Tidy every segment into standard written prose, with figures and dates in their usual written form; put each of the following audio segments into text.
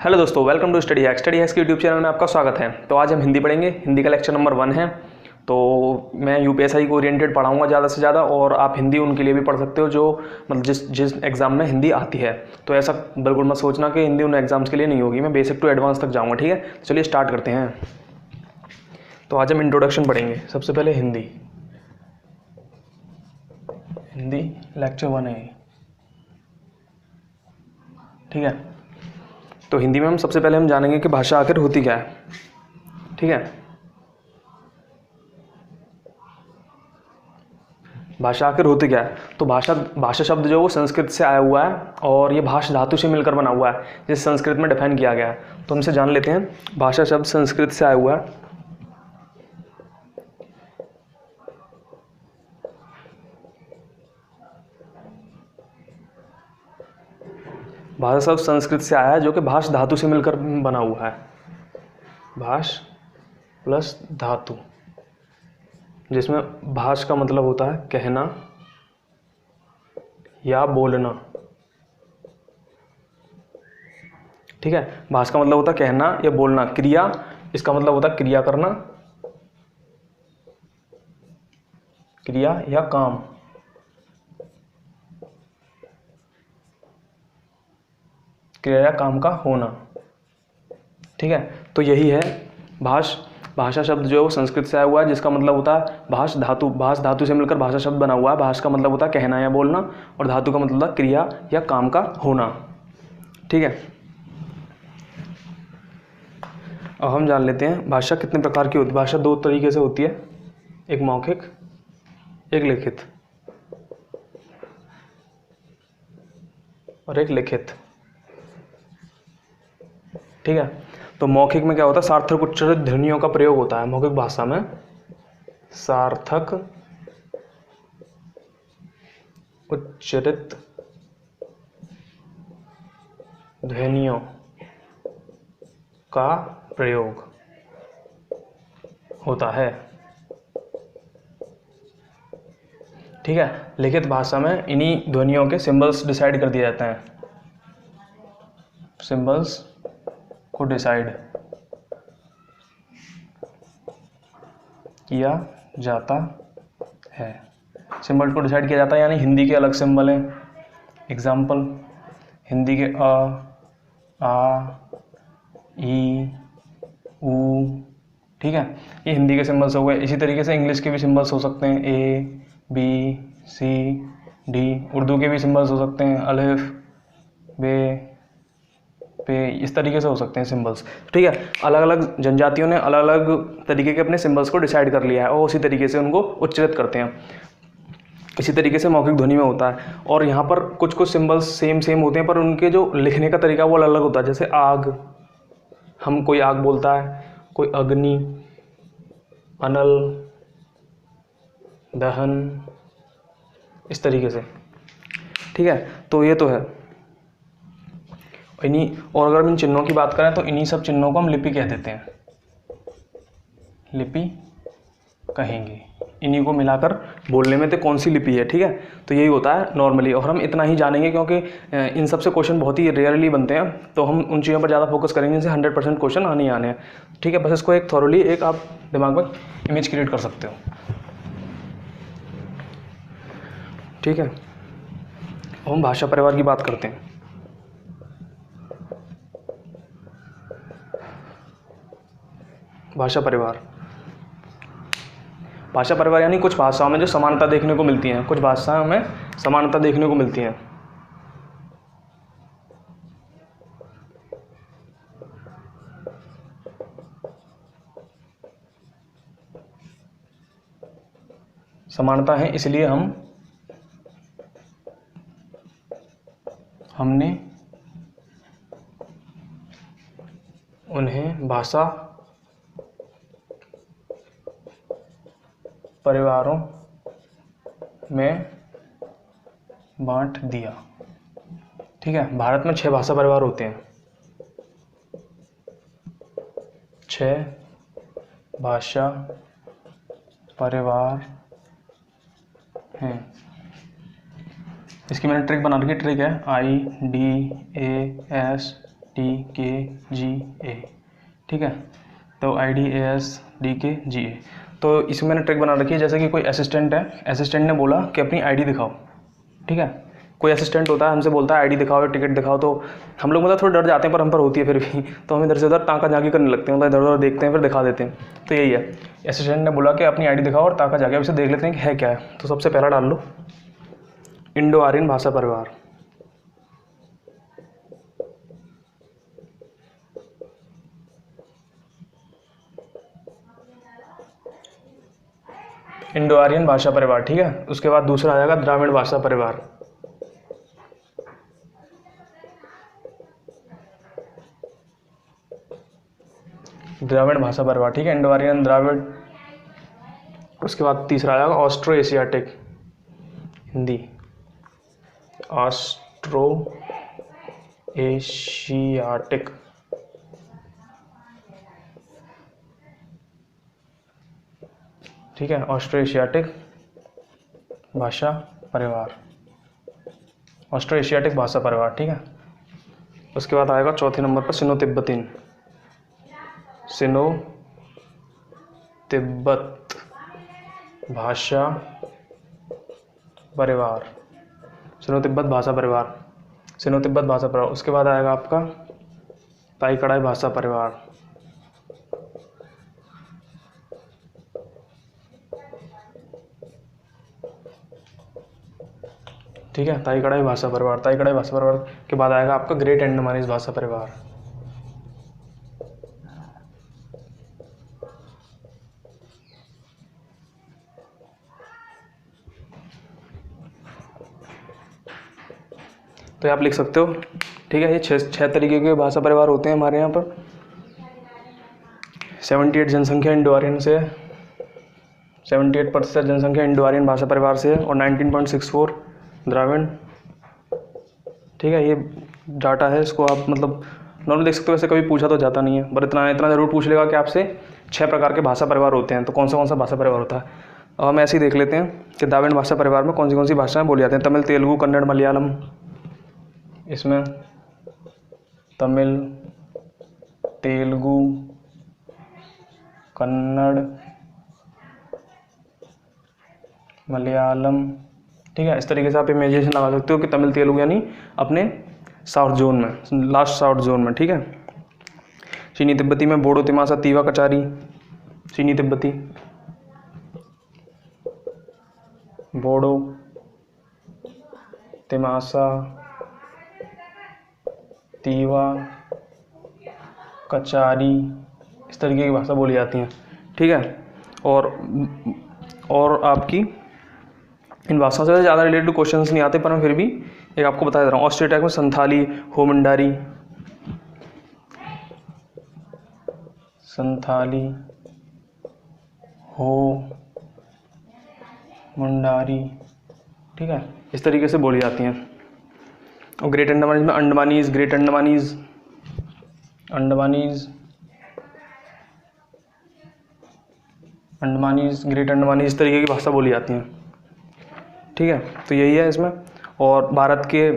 Hello दोस्तों, welcome to study hacks के YouTube channel में आपका स्वागत है। तो आज हम हिंदी पढ़ेंगे। हिंदी का लेक्चर नंबर 1 है। तो मैं यूपीएससी को ओरिएंटेड पढ़ाऊंगा ज़्यादा से ज़्यादा, और आप हिंदी उनके लिए भी पढ़ सकते हो जो मतलब जिस एग्ज़ाम में हिंदी आती है। तो ऐसा बिल्कुल मत सोचना कि हिंदी उन एग्ज़ाम्स के लिए नहीं होगी। मैं बेसिक टू एडवांस तक जाऊँगा, ठीक है। तो चलिए स्टार्ट करते हैं। तो आज हम इंट्रोडक्शन पढ़ेंगे। सबसे पहले हिंदी लेक्चर 1 है, ठीक है। तो हिंदी में हम सबसे पहले हम जानेंगे कि भाषा आखिर होती क्या है, ठीक है। भाषा आखिर होती क्या है? तो भाषा शब्द जो है वो संस्कृत से आया हुआ है, और ये भाष धातु से मिलकर बना हुआ है, जिसे संस्कृत में डिफाइन किया गया है। तो हमसे जान लेते हैं। भाषा शब्द संस्कृत से आया हुआ है। भाषा शब्द संस्कृत से आया है, जो कि भाष धातु से मिलकर बना हुआ है। भाष प्लस धातु, जिसमें भाष का मतलब होता है कहना या बोलना, ठीक है। भाष का मतलब होता है कहना या बोलना। क्रिया, इसका मतलब होता है क्रिया करना, क्रिया या काम। क्रिया या काम का होना, ठीक है। तो यही है भाषा शब्द जो है वो संस्कृत से आया हुआ है, जिसका मतलब होता है भाष धातु से मिलकर भाषा शब्द बना हुआ है। भाष का मतलब होता है कहना या बोलना, और धातु का मतलब होता है क्रिया या काम का होना, ठीक है। अब हम जान लेते हैं भाषा कितने प्रकार की होती है। भाषा 2 तरीके से होती है, एक मौखिक, एक लिखित, और एक लिखित, ठीक है। तो मौखिक में क्या होता है? सार्थक उच्चारित ध्वनियों का प्रयोग होता है। मौखिक भाषा में सार्थक उच्चारित ध्वनियों का प्रयोग होता है, ठीक है। लिखित भाषा में इन्हीं ध्वनियों के सिंबल्स डिसाइड कर दिए जाते हैं। सिंबल्स को डिसाइड किया जाता है। सिंबल को डिसाइड किया जाता है, यानी हिंदी के अलग सिंबल हैं। एग्जाम्पल, हिंदी के अ, आ, ई, ऊ, ठीक है। ये हिंदी के सिंबल्स हो गए। इसी तरीके से इंग्लिश के भी सिंबल्स हो सकते हैं, ए, बी, सी, डी। उर्दू के भी सिंबल्स हो सकते हैं, अलिफ, बे, पे। इस तरीके से हो सकते हैं सिंबल्स, ठीक है। अलग अलग जनजातियों ने अलग अलग तरीके के अपने सिंबल्स को डिसाइड कर लिया है, और उसी तरीके से उनको उच्चारित करते हैं। इसी तरीके से मौखिक ध्वनि में होता है। और यहाँ पर कुछ कुछ सिंबल्स सेम होते हैं, पर उनके जो लिखने का तरीका वो अलग अलग होता है। जैसे आग, कोई आग बोलता है, कोई अग्नि, अनल, दहन, इस तरीके से, ठीक है। तो ये तो है इन्हीं। और अगर हम इन चिन्हों की बात करें तो इन्हीं सब चिन्हों को हम लिपि कह देते हैं, लिपि कहेंगे। इन्हीं को मिलाकर बोलने में तो कौन सी लिपि है, ठीक है। तो यही होता है नॉर्मली। और हम इतना ही जानेंगे क्योंकि इन सब से क्वेश्चन बहुत ही रेयरली बनते हैं, तो हम उन चीज़ों पर ज़्यादा फोकस करेंगे जिनसे 100% क्वेश्चन आने ही आने हैं, ठीक है। बस इसको एक थॉरली एक आप दिमाग में इमेज क्रिएट कर सकते हो, ठीक है। अब हम भाषा परिवार की बात करते हैं। भाषा परिवार यानी कुछ भाषाओं में जो समानता देखने को मिलती हैं, कुछ भाषाओं में समानता देखने को मिलती हैं। समानता है, इसलिए हमने उन्हें भाषा परिवारों में बांट दिया, ठीक है। भारत में 6 भाषा परिवार होते हैं, 6 भाषा परिवार हैं। इसकी मैंने ट्रिक बना रखी है। ट्रिक है IDAS DKGA, ठीक है। तो IDASDKGA। तो इसमें मैंने ट्रिक बना रखी है, जैसे कि कोई असिस्टेंट है, असिस्टेंट ने बोला कि अपनी ID दिखाओ, ठीक है। कोई असिस्टेंट होता है, हमसे बोलता है ID दिखाओ या टिकट दिखाओ, तो हम लोग मतलब थोड़ा डर जाते हैं, पर हम पर होती है फिर भी तो हम इधर से उधर ताका झाकी करने लगते हैं, मतलब इधर उधर देखते हैं फिर दिखा देते हैं। तो यही है, असिस्टेंट ने बोला कि अपनी ID दिखाओ और ताका झाकी, अब इसे देख लेते हैं कि है क्या है। तो सबसे पहला डाल लो इंडो आर्यन भाषा परिवार। इंडो आर्यन भाषा परिवार, ठीक है। उसके बाद दूसरा आ जाएगा द्राविड़ भाषा परिवार। द्राविड़ भाषा परिवार, ठीक है, इंडो आर्यन द्राविड़। उसके बाद तीसरा आ जाएगा Austro Asiatic Hindi, Austro Asiatic, ठीक है, ऑस्ट्रो एशियाटिक भाषा परिवार, ऑस्ट्रो एशियाटिक भाषा परिवार, ठीक है। उसके बाद आएगा चौथे नंबर पर सिनो तिब्बतीन, सिनो तिब्बत भाषा परिवार, सिनो तिब्बत भाषा परिवार, सिनो तिब्बत भाषा परिवार। उसके बाद आएगा आपका ताई कड़ाई भाषा परिवार, ठीक है, ताई कड़ाई भाषा परिवार। ताई कड़ाई भाषा परिवार के बाद आएगा आपका ग्रेट अंडमानीज भाषा परिवार, तो आप लिख सकते हो, ठीक है। ये छह तरीके के भाषा परिवार होते हैं हमारे यहाँ पर। 78 जनसंख्या इंडो आर्यन से है, 78% जनसंख्या इंडो आर्यन भाषा परिवार से है, और 19.64 द्राविड़, ठीक है। ये डाटा है, इसको आप मतलब नॉर्मल देख सकते हो, वैसे कभी पूछा तो जाता नहीं है, पर इतना ज़रूर पूछ लेगा कि आपसे 6 प्रकार के भाषा परिवार होते हैं, तो कौन सा भाषा परिवार होता है। अब हम ऐसे ही देख लेते हैं कि द्राविड़ भाषा परिवार में कौन सी भाषाएं बोली जाती हैं। तमिल, तेलुगु, कन्नड़, मलयालम, इसमें तमिल, तेलुगु, कन्नड़, मलयालम, ठीक है। इस तरीके से आप इमेजिनेशन लगा सकते हो कि तमिल तेलुगु यानी अपने साउथ जोन में, लास्ट साउथ जोन में, ठीक है। चीनी तिब्बती में बोडो, तिमासा, तीवा, कचारी, चीनी तिब्बती, बोडो, तिमासा, तीवा, कचारी, इस तरीके की भाषा बोली जाती हैं, ठीक है। और आपकी इन भाषाओं से ज़्यादा रिलेटेड क्वेश्चंस नहीं आते, पर मैं फिर भी एक आपको बता दे रहा हूँ। ऑस्ट्रेलिया में संथाली, हो मुंडारी, संथाली, हो मुंडारी, ठीक है, इस तरीके से बोली जाती हैं। और ग्रेट अंडमानीज में Andamanese, great Andamanese, Andamanese, Andamanese, great Andamanese, इस तरीके की भाषा बोली जाती हैं, ठीक है। तो यही है इसमें। और भारत के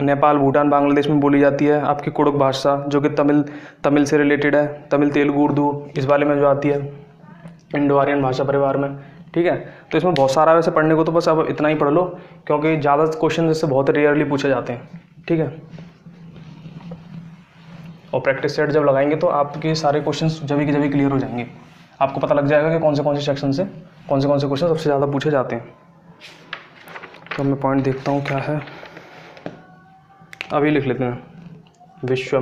नेपाल, भूटान, बांग्लादेश में बोली जाती है आपकी कुड़ुक भाषा, जो कि तमिल से रिलेटेड है, तमिल, तेलुगु, उर्दू इस वाले में जो आती है इंडो आर्यन भाषा परिवार में, ठीक है। तो इसमें बहुत सारा वैसे पढ़ने को, तो बस अब इतना ही पढ़ लो, क्योंकि ज़्यादा क्वेश्चन इससे बहुत रेयरली पूछे जाते हैं, ठीक है। और प्रैक्टिस सेट जब लगाएंगे तो आपके सारे क्वेश्चन जब ही क्लियर हो जाएंगे, आपको पता लग जाएगा कि कौन से सेक्शन से कौन से क्वेश्चन सबसे ज़्यादा पूछे जाते हैं। तो मैं पॉइंट देखता हूँ क्या है, अभी लिख लेते हैं। विश्व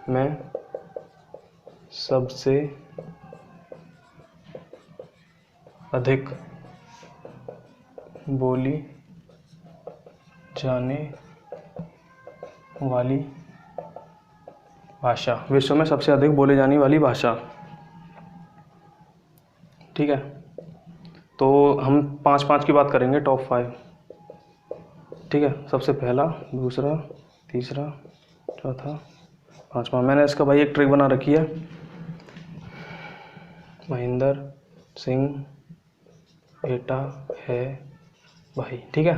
में सबसे अधिक बोली जाने वाली भाषा, विश्व में सबसे अधिक बोली जाने वाली भाषा, ठीक है। तो हम 5 की बात करेंगे, टॉप 5, ठीक है। सबसे पहला, दूसरा, तीसरा, चौथा, 5वां। मैंने इसका भाई एक ट्रिक बना रखी है, महेंद्र सिंह बेटा है भाई, ठीक है।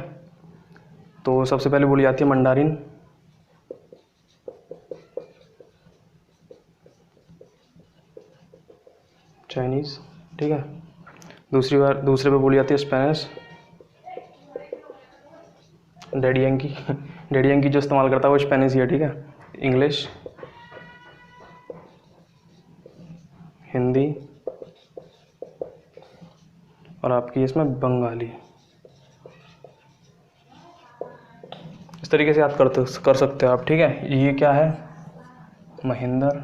तो सबसे पहले बोली जाती है मंडारिन, चाइनीज़, ठीक है। दूसरे पे बोली जाती है स्पेनिश, डैडी यंकी जो इस्तेमाल करता है वो स्पेनिश ही है, ठीक है। इंग्लिश, हिंदी और आपकी इसमें बंगाली। इस तरीके से याद कर सकते हो आप, ठीक है। ये क्या है, महेंद्र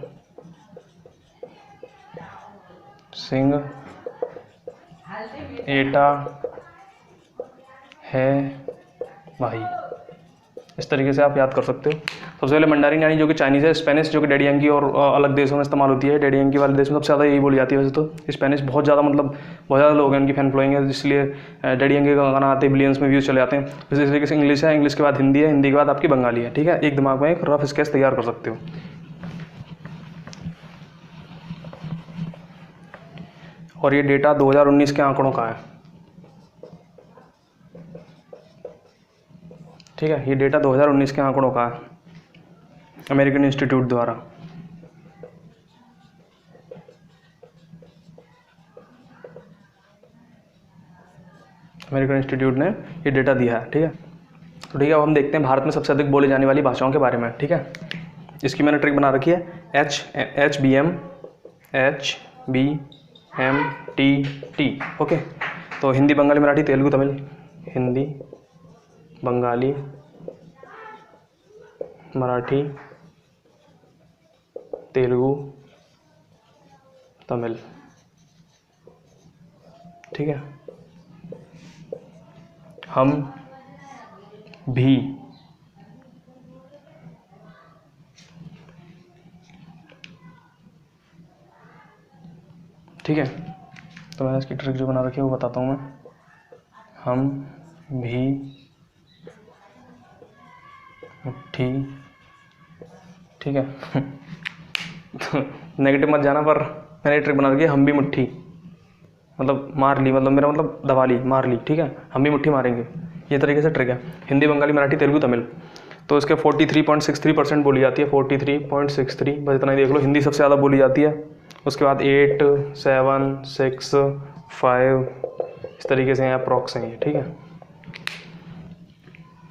सिंह एटा है भाई। इस तरीके से आप याद कर सकते हो। सबसे पहले मंडारिन यानी जो कि चाइनीज़ है, स्पेनिश जो कि डैडी यंकी और अलग देशों में इस्तेमाल होती है। डैडी यंकी वाले देश में सबसे ज़्यादा यही बोली जाती है। वैसे तो स्पेनिश बहुत ज़्यादा बहुत ज़्यादा लोग हैं उनकी फैन फॉलोइंग है, इसलिए डैडी यंकी का गाना आते बिलियंस में व्यूज़ चले जाते हैं। इसी तरीके से इंग्लिश है, इंग्लिश के बाद हिंदी है, हिंदी के बाद आपकी बंगाली है, ठीक है। एक दिमाग में एक रफ स्केच तैयार कर सकते हो। और ये डेटा 2019 के आंकड़ों का है, ठीक है। ये डेटा 2019 के आंकड़ों का है, अमेरिकन इंस्टीट्यूट द्वारा। अमेरिकन इंस्टीट्यूट ने ये डेटा दिया है, ठीक है। तो ठीक है, अब हम देखते हैं भारत में सबसे अधिक बोली जाने वाली भाषाओं के बारे में, ठीक है। इसकी मैंने ट्रिक बना रखी है, HBMT, ओके। तो हिंदी, बंगाली, मराठी, तेलुगु, तमिल। हिंदी, बंगाली, मराठी, तेलुगु, तमिल, ठीक है। हम भी ठीक है। तो मैंने इसकी ट्रिक जो बना रखी है वो बताता हूँ मैं। हम भी मुट्ठी, ठीक है। तो नेगेटिव मत जाना, पर मैंने ट्रिक बना रखी है हम भी मुट्ठी, मतलब मार ली, मतलब मेरा मतलब दबा ली, मार ली, ठीक है। हम भी मुट्ठी मारेंगे, ये तरीके से ट्रिक है। हिंदी, बंगाली, मराठी, तेलुगु, तमिल। तो इसके 43.63% बोली जाती है, 43.63, बस इतना ही देख लो। हिंदी सबसे ज़्यादा बोली जाती है, उसके बाद 8, 7, 6, 5 इस तरीके से अप्रॉक्स हैं ये, ठीक है।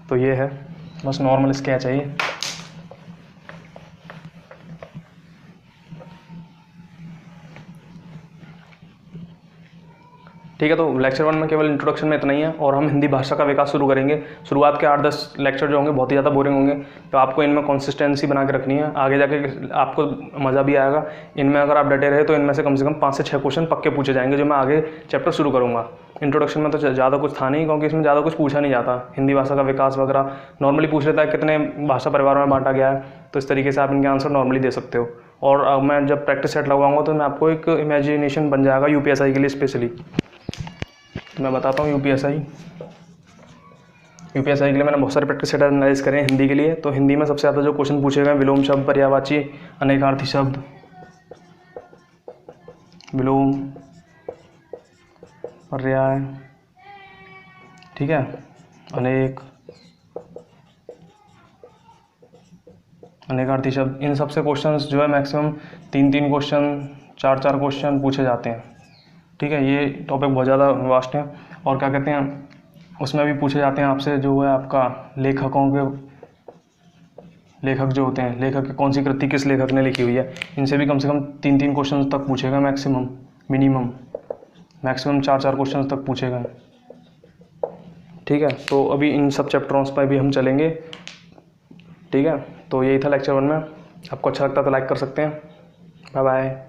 तो ये है, बस नॉर्मल स्केच है ये। ठीक है, तो लेक्चर 1 में केवल इंट्रोडक्शन में इतना ही है, और हम हिंदी भाषा का विकास शुरू करेंगे। शुरुआत के 8-10 लेक्चर जो होंगे बहुत ही ज़्यादा बोरिंग होंगे, तो आपको इनमें कंसिस्टेंसी बना के रखनी है, आगे जाके आपको मज़ा भी आएगा। इनमें अगर आप डटे रहे तो इनमें से कम 5 से 6 क्वेश्चन पक्के पूछे जाएंगे, जो मैं आगे चैप्टर शुरू करूँगा। इंट्रोडक्शन में तो ज़्यादा कुछ था नहीं, क्योंकि इसमें ज़्यादा कुछ पूछा नहीं जाता। हिंदी भाषा का विकास वगैरह नॉर्मली पूछ लेता है, कितने भाषा परिवारों में बांटा गया है, तो इस तरीके से आप इनके आंसर नॉर्मली दे सकते हो। और मैं जब प्रैक्टिस सेट लगाऊंगा तो मैं आपको एक इमेजिनेशन बन जाएगा UPSI के लिए स्पेशली। मैं बताता हूँ UPSI के लिए मैंने बहुत सारे प्रैक्टिस सेट एनालाइज करे हैं हिंदी के लिए। तो हिंदी में सबसे ज़्यादा जो क्वेश्चन पूछे गए, विलोम शब्द, पर्यायवाची, अनेकार्थी शब्द, विलोम, पर्याय, ठीक है, अनेकार्थी शब्द। इन सबसे क्वेश्चंस जो है मैक्सिमम 3-3 क्वेश्चन, 4-4 क्वेश्चन पूछे जाते हैं, ठीक है। ये टॉपिक बहुत ज़्यादा वास्ट है, और क्या कहते हैं, उसमें भी पूछे जाते हैं आपसे जो है आपका लेखक जो होते हैं, लेखक की कौन सी कृति किस लेखक ने लिखी हुई है, इनसे भी कम से कम 3-3 क्वेश्चन तक पूछेगा मैक्सिमम 4-4 क्वेश्चन तक पूछेगा, ठीक है। तो अभी इन सब चैप्टरों पर भी हम चलेंगे, ठीक है। तो यही था लेक्चर 1 में। आपको अच्छा लगता है तो लाइक कर सकते हैं। Bye bye.